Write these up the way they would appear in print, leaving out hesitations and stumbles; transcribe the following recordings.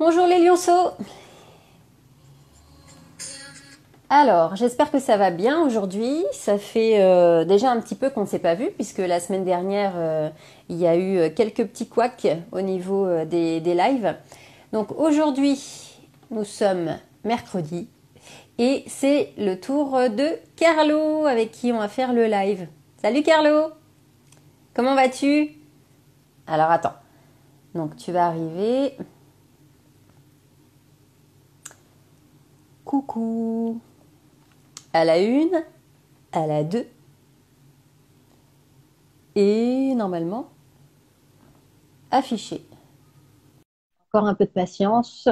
Bonjour les lionceaux. Alors, j'espère que ça va bien aujourd'hui. Ça fait déjà un petit peu qu'on ne s'est pas vu puisque la semaine dernière, il y a eu quelques petits couacs au niveau des lives. Donc aujourd'hui, nous sommes mercredi et c'est le tour de Carlo avec qui on va faire le live. Salut Carlo, comment vas-tu? Alors attends, donc tu vas arriver. Coucou. À la une, à la deux et normalement affiché. Encore un peu de patience.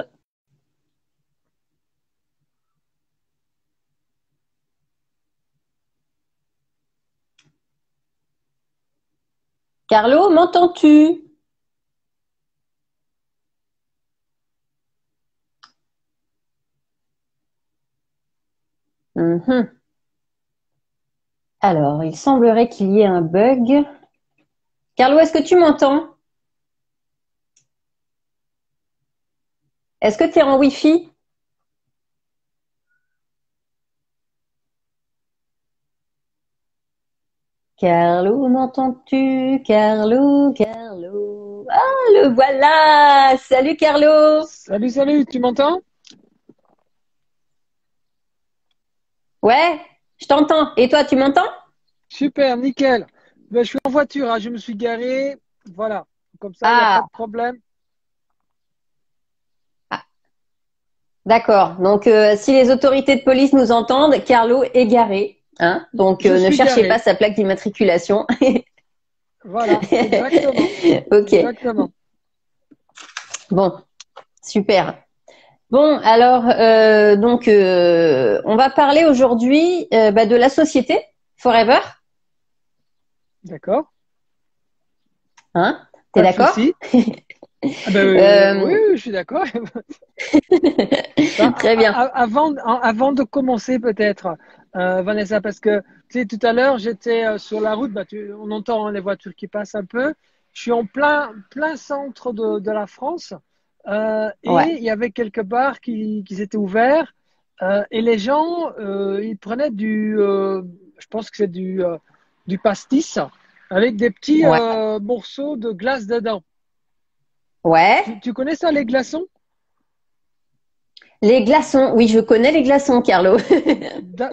Carlo, m'entends-tu? Mhm. Alors, il semblerait qu'il y ait un bug. Carlo, est-ce que tu m'entends? Est-ce que tu es en Wi-Fi? Carlo, m'entends-tu? Carlo, Carlo. Ah, le voilà! Salut Carlo! Salut, salut, tu m'entends? Ouais, je t'entends. Et toi, tu m'entends? Super, nickel. Ben, je suis en voiture, hein, je me suis garé. Voilà, comme ça, il n'y a Ah, pas de problème. ah, d'accord. Donc, si les autorités de police nous entendent, Carlo est garé. Hein? Donc, Je ne suis cherchez pas garé. sa plaque d'immatriculation. Voilà, exactement. Ok. Exactement. Bon, super. Bon, alors, on va parler aujourd'hui de la société Forever. D'accord, Hein? T'es pas de d'accord? souci. Ah ben, oui, Euh, oui, je suis d'accord. Ben, Très bien. avant de commencer, peut-être, Vanessa, parce que tu sais, tout à l'heure, j'étais sur la route, on entend hein, les voitures qui passent un peu. Je suis en plein centre de la France Ouais. et il y avait quelques bars qui étaient ouverts et les gens, ils prenaient je pense que c'est du pastis avec des petits Ouais. morceaux de glace dedans. Ouais. Tu connais ça, les glaçons? Les glaçons. Oui, je connais les glaçons, Carlo.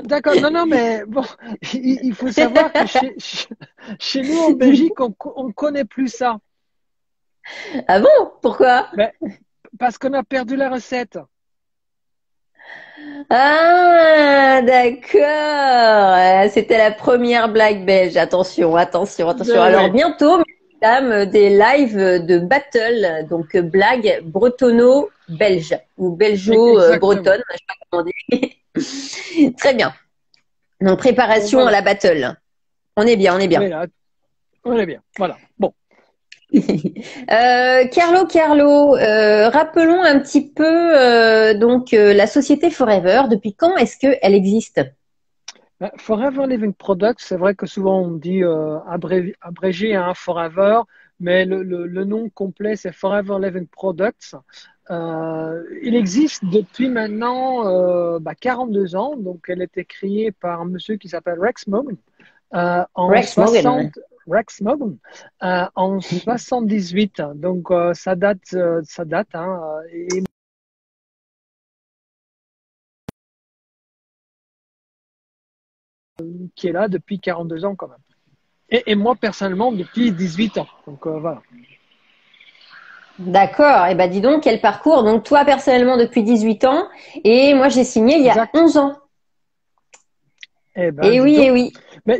D'accord, non, non, mais bon, il faut savoir que chez nous en Belgique, on connaît plus ça. Ah bon? Pourquoi? Ben, parce qu'on a perdu la recette. Ah, d'accord. C'était la première blague belge. Attention, attention, attention. Ben Alors oui, bientôt, mesdames, des lives de battle, donc blagues bretonno-belge ou exactement. belgeo-bretonne, je sais pas comment on dit. Très bien. Donc Donc préparation à voilà. la battle. On est bien, on est Oui, bien. là, on est bien. Voilà. Bon. Carlo, rappelons un petit peu la société Forever. Depuis quand est-ce qu'elle existe? Ben, Forever Living Products, c'est vrai que souvent on dit abrégé hein, Forever, mais le nom complet c'est Forever Living Products. Il existe depuis maintenant 42 ans, donc elle a été créée par un monsieur qui s'appelle Rex Mogan en Rex Morgan. 60 Rex Mogan en 78. Donc ça date hein, et qui est là depuis 42 ans quand même. Et moi personnellement depuis 18 ans. Donc voilà. D'accord. Eh ben, dis donc, quel parcours. Donc, toi, personnellement, depuis 18 ans. Et moi, j'ai signé il y a Exact. 11 ans. Eh ben, Eh dis oui, eh donc. oui. Mais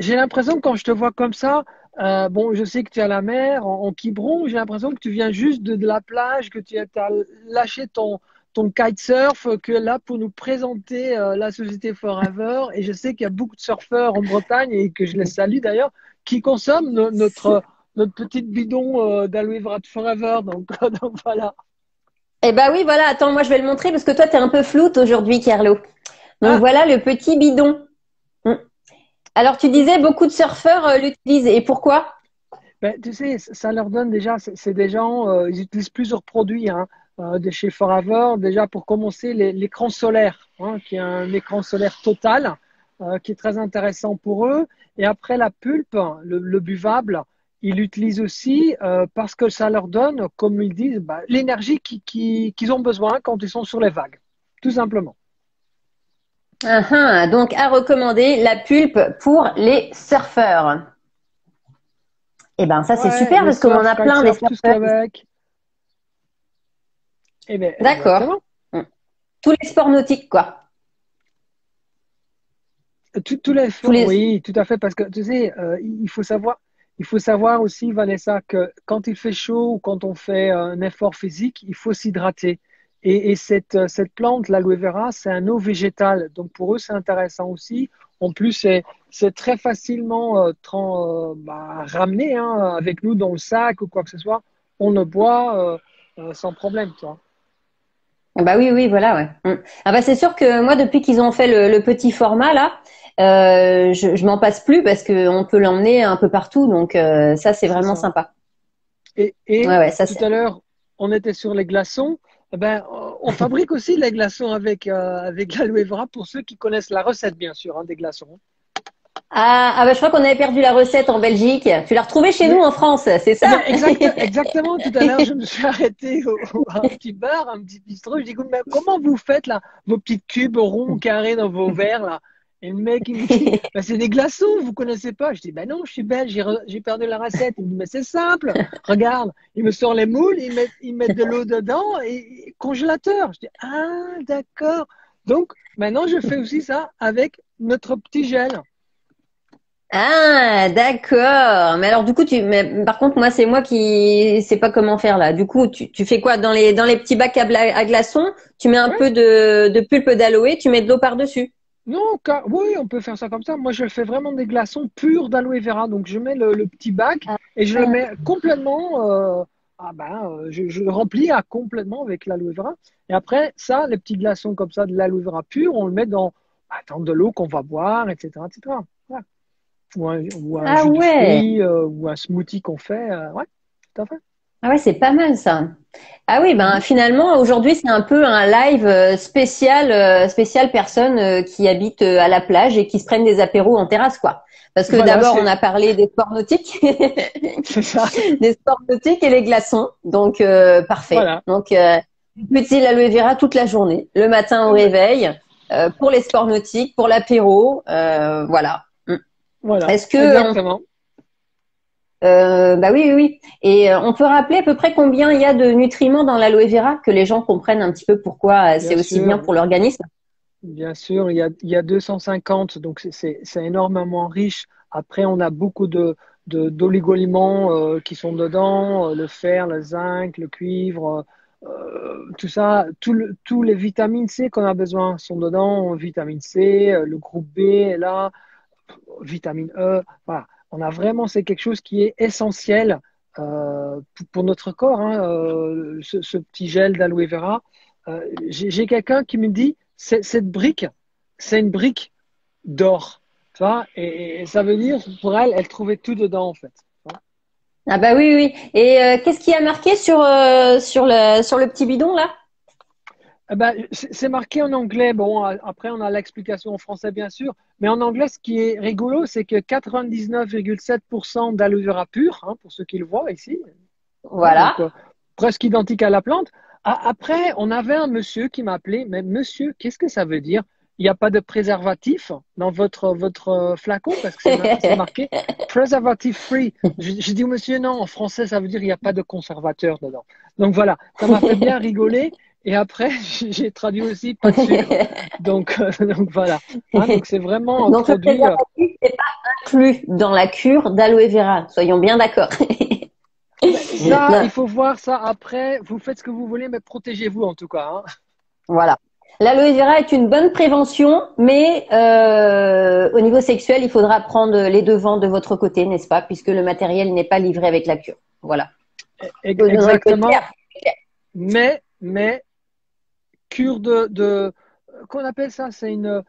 j'ai l'impression que quand je te vois comme ça, bon, je sais que tu es à la mer, en Quiberon, j'ai l'impression que tu viens juste de la plage, que tu as lâché ton kitesurf, que là pour nous présenter la société Forever. Et je sais qu'il y a beaucoup de surfeurs en Bretagne et que je les salue d'ailleurs, qui consomment notre petite bidon d'Aloe Vera Forever. Donc, donc voilà. Eh ben oui, voilà. Attends, moi, je vais le montrer parce que toi, t'es un peu floute aujourd'hui, Carlo. Donc, Ah, voilà le petit bidon. Hmm. Alors, tu disais, beaucoup de surfeurs l'utilisent. Et pourquoi? Ben, tu sais, ça leur donne déjà, c'est des gens, ils utilisent plusieurs produits hein, de chez Forever. Déjà, pour commencer, l'écran solaire, hein, qui est un écran solaire total, qui est très intéressant pour eux. Et après, la pulpe, le buvable, ils l'utilisent aussi parce que ça leur donne, comme ils disent, ben, l'énergie qu'ils ont besoin quand ils sont sur les vagues, tout simplement. Ah, ah, donc, à recommander la pulpe pour les surfeurs. Eh ben, ça, c'est Ouais, super les parce qu'on en surf, a plein des kitesurf, tout ce qui surfeurs. va avec. Eh bien, D'accord. exactement. Mm. Tous les sports nautiques, quoi. Tous les Tous efforts, les. oui, tout à fait, parce que tu sais, il faut savoir aussi, Vanessa, que quand il fait chaud ou quand on fait un effort physique, il faut s'hydrater. Et cette plante, l'aloe vera, c'est un eau végétale, donc pour eux, c'est intéressant aussi. En plus, c'est très facilement ramené hein, avec nous dans le sac ou quoi que ce soit. On le boit sans problème, tu vois. Ah bah oui, oui, voilà, ouais. Mm. Ah bah c'est sûr que moi, depuis qu'ils ont fait le petit format là, je m'en passe plus parce que on peut l'emmener un peu partout, donc ça, c'est C'est vraiment ça. sympa. Ouais, Et ouais, ça tout c'est. à l'heure, on était sur les glaçons. Eh ben, on fabrique aussi les glaçons avec l'aloe vera pour ceux qui connaissent la recette, bien sûr, hein, des glaçons. Ah, ah bah je crois qu'on avait perdu la recette en Belgique. Tu l'as retrouvée chez nous Oui, en France, c'est eh ben, ça? exactement. Tout à l'heure, je me suis arrêté à un petit bar, un petit bistrot. Je dis, mais comment vous faites là, vos petits cubes ronds, carrés dans vos verres là? Et le mec, il me dit, bah, c'est des glaçons, vous connaissez pas? Je dis, ben non, je suis belge, j'ai perdu la recette. Il me dit, mais c'est simple, regarde. Il me sort les moules, il met de l'eau dedans et congélateur. Je dis, ah, d'accord. Donc, maintenant, je fais aussi ça avec notre petit gel. Ah, d'accord. Mais alors du coup, mais par contre, moi, c'est moi qui sais pas comment faire là. Du coup, tu fais quoi dans les petits bacs à glaçons? Tu mets un Ouais. peu de pulpe d'aloe, tu mets de l'eau par-dessus. Non, oui, on peut faire ça comme ça. Moi, je fais vraiment des glaçons purs d'aloe vera. Donc, je mets le petit bac Ah, et je le mets complètement. Je le remplis à complètement avec l'aloe vera. Et après, ça, les petits glaçons comme ça de l'aloe vera pur, on le met dans de l'eau qu'on va boire, etc., etc. Voilà. Ou un ah jus de ouais. fruits ou un smoothie qu'on fait. Ouais, tout à fait. Ah ouais, c'est pas mal ça. Ah oui, ben Mhm. finalement aujourd'hui c'est un peu un live spécial personnes qui habitent à la plage et qui se prennent des apéros en terrasse quoi. Parce que Voilà, d'abord on a parlé des sports nautiques, c'est ça. des sports nautiques et les glaçons, donc parfait. Voilà. Donc petit l'aloe vera toute la journée, le matin au Eh ben, réveil, pour les sports nautiques, pour l'apéro, voilà. Mm. voilà, Est-ce que exactement. bah oui, oui, oui. Et on peut rappeler à peu près combien il y a de nutriments dans l'aloe vera, que les gens comprennent un petit peu pourquoi c'est Bien aussi bien sûr. pour l'organisme. Bien sûr, il y a 250, donc c'est énormément riche. Après, on a beaucoup d'oligo-éléments qui sont dedans, le fer, le zinc, le cuivre, tout ça, tous les vitamines C qu'on a besoin sont dedans, vitamine C, le groupe B est là, vitamine E. Voilà, on a vraiment, c'est quelque chose qui est essentiel pour notre corps, hein, ce petit gel d'aloe vera. J'ai quelqu'un qui me dit, cette brique, c'est une brique d'or. Tu vois, et ça veut dire, pour elle, elle trouvait tout dedans, en fait. Ah bah oui, oui. Oui. Et qu'est-ce qui a marqué sur le petit bidon là? Eh ben, c'est marqué en anglais. Bon, après, on a l'explication en français, bien sûr. Mais en anglais, ce qui est rigolo, c'est que 99,7% d'aloe vera pur, hein, pour ceux qui le voient ici, hein, Voilà. donc presque identique à la plante. Après, on avait un monsieur qui m'a appelé, mais monsieur, qu'est-ce que ça veut dire? Il n'y a pas de préservatif dans votre flacon parce que c'est marqué preservative free. J'ai dit au monsieur, non, en français, ça veut dire il n'y a pas de conservateur dedans. Donc voilà, ça m'a fait bien rigoler. Et après, j'ai traduit aussi pas de sucre. Donc, donc voilà. Hein, donc c'est vraiment un Donc le produit. préservatif n'est pas inclus dans la cure d'aloe vera, soyons bien d'accord. Ben, ça, Non, il faut voir ça après. Vous faites ce que vous voulez, mais protégez-vous en tout cas. Hein. voilà. L'aloe vera est une bonne prévention, mais au niveau sexuel, il faudra prendre les devants de votre côté, n'est-ce pas? Puisque le matériel n'est pas livré avec la cure. Voilà. Non, il faut être Exactement. clair. Mais cure qu'on appelle ça, c'est une.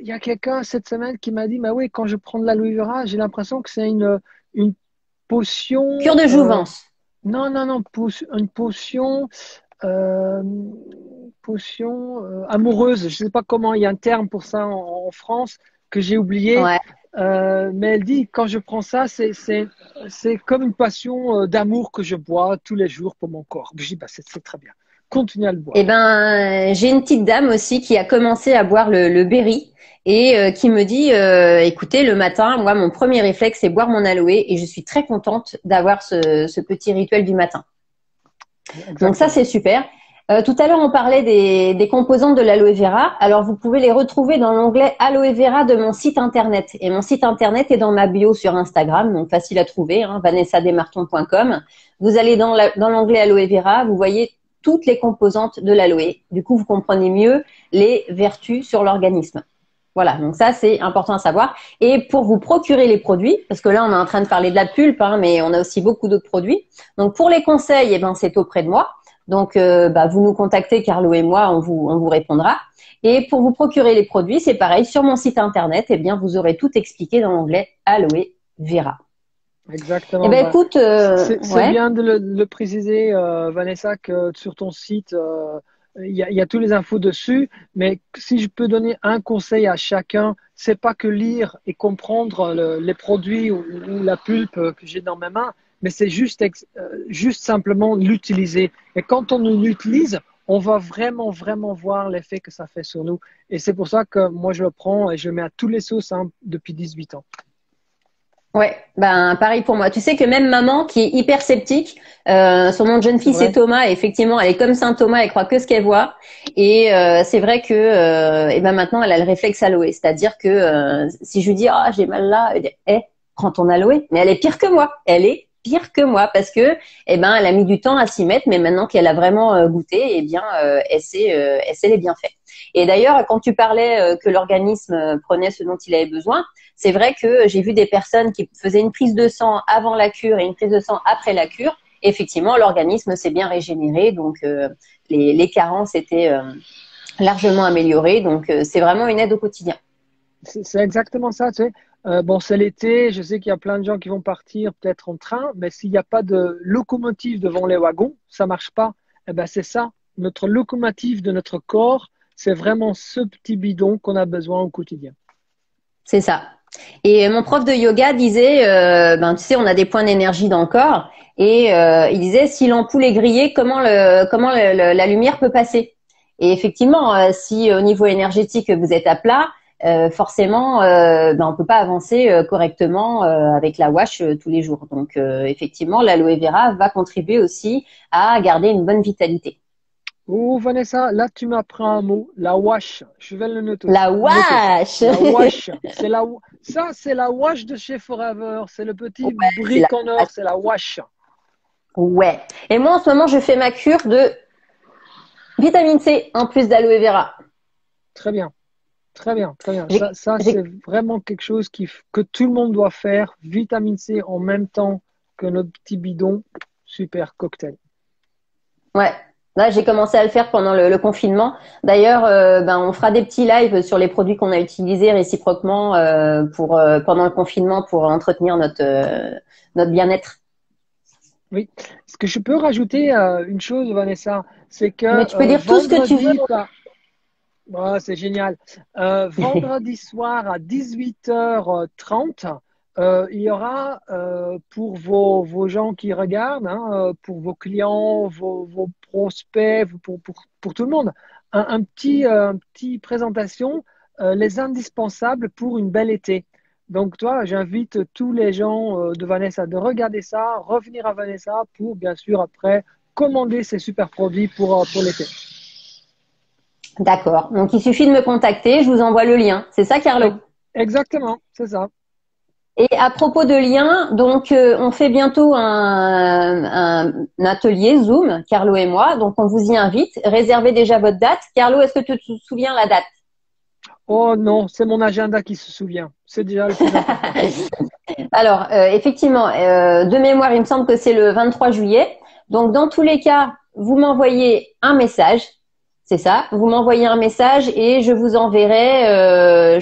Il y a quelqu'un cette semaine qui m'a dit, bah oui, quand je prends de l'aloe vera, j'ai l'impression que c'est une potion. Cure de jouvence. Non, non, non, une potion, euh, amoureuse. Je ne sais pas comment il y a un terme pour ça en France que j'ai oublié. Ouais. Mais elle dit, quand je prends ça, c'est comme une passion d'amour que je bois tous les jours pour mon corps. Je dis, bah, c'est très bien. Continue à le Eh boire. ben, j'ai une petite dame aussi qui a commencé à boire le berry et qui me dit, écoutez, le matin, moi, mon premier réflexe, c'est boire mon aloe et je suis très contente d'avoir ce petit rituel du matin. Donc ça, Exactement. c'est super. Tout à l'heure, on parlait des composantes de l'aloe vera. Alors, vous pouvez les retrouver dans l'onglet aloe vera de mon site internet. Et mon site internet est dans ma bio sur Instagram, donc facile à trouver, hein, vanessadesmartons.com. Vous allez dans l'onglet aloe vera, vous voyez toutes les composantes de l'aloe. Du coup, vous comprenez mieux les vertus sur l'organisme. Voilà, donc ça, c'est important à savoir. Et pour vous procurer les produits, parce que là, on est en train de parler de la pulpe, hein, mais on a aussi beaucoup d'autres produits. Donc, pour les conseils, eh ben, c'est auprès de moi. Donc, vous nous contactez, Carlo et moi, on vous répondra. Et pour vous procurer les produits, c'est pareil. Sur mon site internet, eh bien, vous aurez tout expliqué dans l'onglet Aloe Vera. Eh Exactement. ben, Bah, écoute, c'est ouais, bien de le préciser, Vanessa, que sur ton site, il y a tous les infos dessus. Mais si je peux donner un conseil à chacun, c'est pas que lire et comprendre les produits ou la pulpe que j'ai dans mes mains, mais c'est juste simplement l'utiliser. Et quand on l'utilise, on va vraiment, vraiment voir l'effet que ça fait sur nous. Et c'est pour ça que moi, je le prends et je le mets à tous les sauces, hein, depuis 18 ans. ouais, ben pareil pour moi. Tu sais que même maman, qui est hyper sceptique, son nom de jeune C'est fille c'est vrai? Thomas. Et effectivement, elle est comme Saint Thomas, elle croit que ce qu'elle voit. Et c'est vrai que, et ben maintenant, elle a le réflexe aloe, c'est-à-dire que si je lui dis ah j'ai mal là, elle dit prends ton aloe. Mais elle est pire que moi. Elle est pire que moi parce que, eh ben, elle a mis du temps à s'y mettre, mais maintenant qu'elle a vraiment goûté, eh bien, elle sait les bienfaits. Et d'ailleurs, quand tu parlais que l'organisme prenait ce dont il avait besoin. C'est vrai que j'ai vu des personnes qui faisaient une prise de sang avant la cure et une prise de sang après la cure. Et effectivement, l'organisme s'est bien régénéré, donc les carences étaient largement améliorées. Donc c'est vraiment une aide au quotidien. C'est exactement ça, tu sais. Bon, c'est l'été, je sais qu'il y a plein de gens qui vont partir peut-être en train, mais s'il n'y a pas de locomotive devant les wagons, ça marche pas. Eh ben, c'est ça. Notre locomotive de notre corps, c'est vraiment ce petit bidon qu'on a besoin au quotidien. C'est ça. Et mon prof de yoga disait, tu sais, on a des points d'énergie dans le corps, et il disait, si l'ampoule est grillée, la lumière peut passer. Et effectivement, si au niveau énergétique vous êtes à plat, forcément, on peut pas avancer correctement avec la wash tous les jours. Donc, effectivement, l'aloe vera va contribuer aussi à garder une bonne vitalité. Oh, Vanessa, là, tu m'apprends un mot, la wash. Je vais le noter La aussi. Noter ça. wash, La wash. Ça, c'est la wash de chez Forever. C'est le petit c'est la brick en or, c'est la wash. ouais. Et moi, en ce moment, je fais ma cure de vitamine C en plus d'aloe vera. Très bien. Très bien, très bien. J'ai, Ça c'est j'ai, vraiment quelque chose que tout le monde doit faire. Vitamine C en même temps que notre petit bidon. Super cocktail. ouais. Là, j'ai commencé à le faire pendant le confinement. D'ailleurs, on fera des petits lives sur les produits qu'on a utilisés réciproquement pour pendant le confinement pour entretenir notre bien-être. Oui. Ce que je peux rajouter une chose, Vanessa, c'est que Mais tu peux dire tout ce que tu veux. vendredi, c'est génial. Vendredi soir à 18h30, il y aura pour vos gens qui regardent, hein, pour vos clients, vos prospects, pour tout le monde, un petit présentation, les indispensables pour une belle été. Donc, toi, j'invite tous les gens de Vanessa de regarder ça, revenir à Vanessa pour, bien sûr, après, commander ces super produits pour l'été. D'accord. Donc, il suffit de me contacter. Je vous envoie le lien. C'est ça, Carlo? Exactement, c'est ça. Et à propos de liens, donc on fait bientôt un atelier Zoom, Carlo et moi. Donc, on vous y invite. Réservez déjà votre date. Carlo, est-ce que tu te souviens la date? Oh non, c'est mon agenda qui se souvient. C'est déjà le plus important. Alors, effectivement, de mémoire, il me semble que c'est le 23 juillet. Donc, dans tous les cas, vous m'envoyez un message C'est ça. Vous m'envoyez un message et je vous enverrai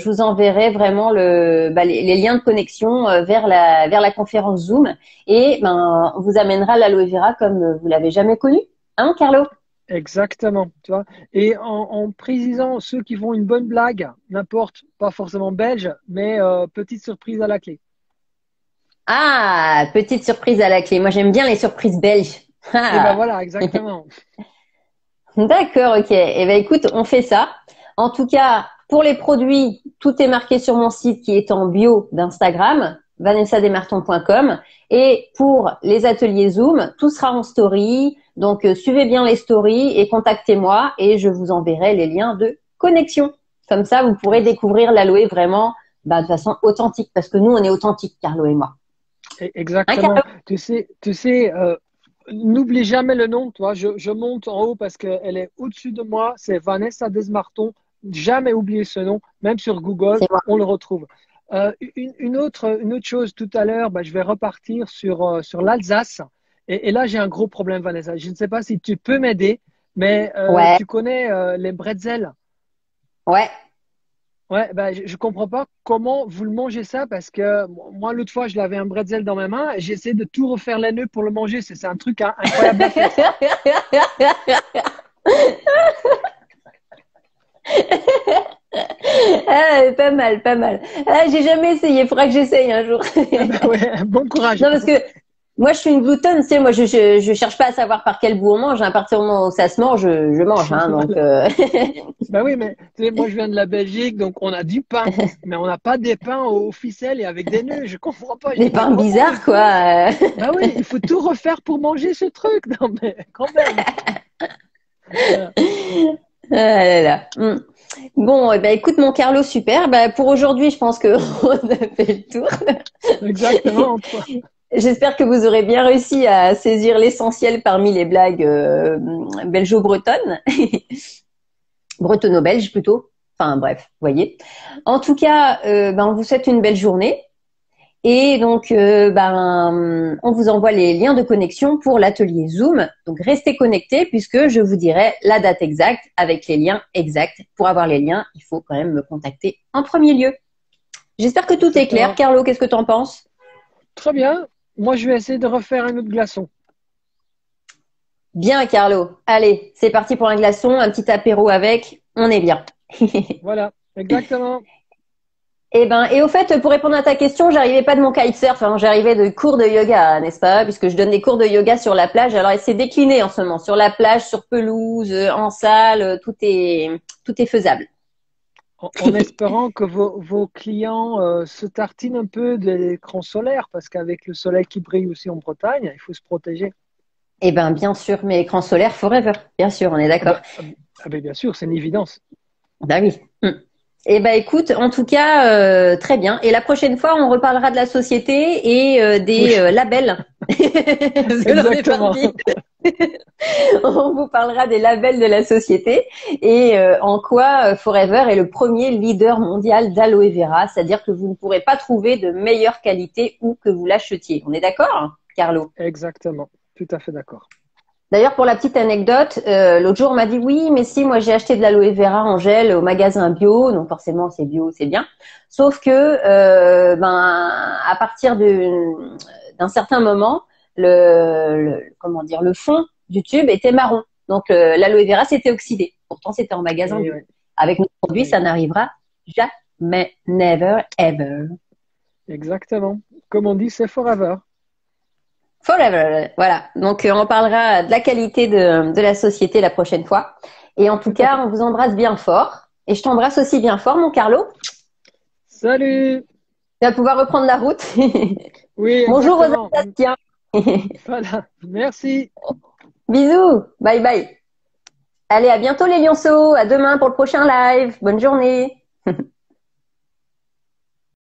vraiment les liens de connexion vers la conférence Zoom et on vous amènera l'aloe vera comme vous l'avez jamais connu, hein, Carlo? Exactement, tu vois. Et en précisant ceux qui font une bonne blague, n'importe, pas forcément belge, mais petite surprise à la clé. Ah, petite surprise à la clé. Moi, j'aime bien les surprises belges. Et ben Ah. voilà, exactement. D'accord, ok. Eh ben, écoute, on fait ça. En tout cas, pour les produits, tout est marqué sur mon site qui est en bio d'Instagram, vanessadesmartons.com. Et pour les ateliers Zoom, tout sera en story. Donc, suivez bien les stories et contactez-moi et je vous enverrai les liens de connexion. Comme ça, vous pourrez découvrir l'aloe vraiment de façon authentique parce que nous, on est authentiques, Carlo et moi. Hein, Exactement. Carlo? N'oublie jamais le nom, toi. Je monte en haut parce qu'elle est au-dessus de moi. C'est Vanessa Desmartons. Jamais oublier ce nom. Même sur Google, C'est moi. on le retrouve. Une autre chose, tout à l'heure, je vais repartir sur l'Alsace. Et là, j'ai un gros problème, Vanessa. Je ne sais pas si tu peux m'aider, mais Ouais, tu connais les bretzels. ouais. Ouais, je comprends pas comment vous le mangez ça parce que moi, l'autre fois, je l'avais un bretzel dans ma main et j'essaie de tout refaire les nœuds pour le manger. C'est un truc incroyable à faire. Ah, pas mal, pas mal. Ah, j'ai jamais essayé. Il faudra que j'essaye un jour. Ah ben ouais, bon courage. Non, parce que moi, je suis une gloutonne. Tu sais, moi, je cherche pas à savoir par quel bout on mange. Hein. À partir du moment où ça se mange, je mange. Hein, donc, Voilà. Ben oui, mais tu sais, moi, je viens de la Belgique, donc on a du pain, mais on n'a pas des pains aux ficelles et avec des nœuds. Je comprends pas. Je des dis, mais pains comment on bizarres, fait? quoi. Ben oui, il faut tout refaire pour manger ce truc. Non, mais quand même. Voilà. Ah là là. Bon, eh ben, écoute, mon Carlo, super. Pour aujourd'hui, je pense qu'on a fait le tour. Exactement, toi. J'espère que vous aurez bien réussi à saisir l'essentiel parmi les blagues belgeo-bretonnes, bretonno-belges plutôt. Enfin bref, vous voyez. En tout cas, on vous souhaite une belle journée et donc on vous envoie les liens de connexion pour l'atelier Zoom. Donc restez connectés puisque je vous dirai la date exacte avec les liens exacts. Pour avoir les liens, il faut quand même me contacter en premier lieu. J'espère que tout est clair. Exactement. Carlo, qu'est-ce que tu en penses? Très bien. Moi, je vais essayer de refaire un autre glaçon. Bien, Carlo. Allez, c'est parti pour un glaçon, un petit apéro avec. On est bien. Voilà, exactement. Et au fait, pour répondre à ta question, j'arrivais pas de mon kitesurf, hein, j'arrivais de cours de yoga, n'est-ce pas? Puisque je donne des cours de yoga sur la plage. Alors, c'est décliné en ce moment, sur la plage, sur pelouse, en salle, tout est faisable. En espérant que vos clients se tartinent un peu de l'écran solaire, parce qu'avec le soleil qui brille aussi en Bretagne, il faut se protéger. Bien sûr, mais écran solaire forever. Bien sûr, on est Ah d'accord. ben, bien sûr, c'est une évidence. Bah oui. Écoute, en tout cas, très bien. Et la prochaine fois, on reparlera de la société et Oui, des labels. Je l'en ai pas exactement. dit. On vous parlera des labels de la société et en quoi Forever est le premier leader mondial d'aloe vera, c'est-à-dire que vous ne pourrez pas trouver de meilleure qualité où que vous l'achetiez. On est d'accord, Carlo? Exactement. Tout à fait d'accord. D'ailleurs, pour la petite anecdote, l'autre jour, on m'a dit oui, mais si, moi j'ai acheté de l'aloe vera en gel au magasin bio, donc forcément c'est bio, c'est bien. Sauf que, à partir d'un certain moment, comment dire, le fond du tube était marron. Donc l'aloe vera s'était oxydé. Pourtant, c'était en magasin Oui, bio. oui, Avec nos produits, oui. ça n'arrivera jamais, never, ever. Exactement. Comme on dit, c'est forever. Forever, voilà. Donc, on parlera de la qualité de la société la prochaine fois. Et en tout Tout à cas, fait. on vous embrasse bien fort. Et je t'embrasse aussi bien fort, mon Carlo. Salut! Tu vas pouvoir reprendre la route. Oui, Bonjour aux exactement. Alsaciens. Voilà. Merci. Bisous. Bye bye. Allez, à bientôt les lionceaux. À demain pour le prochain live. Bonne journée.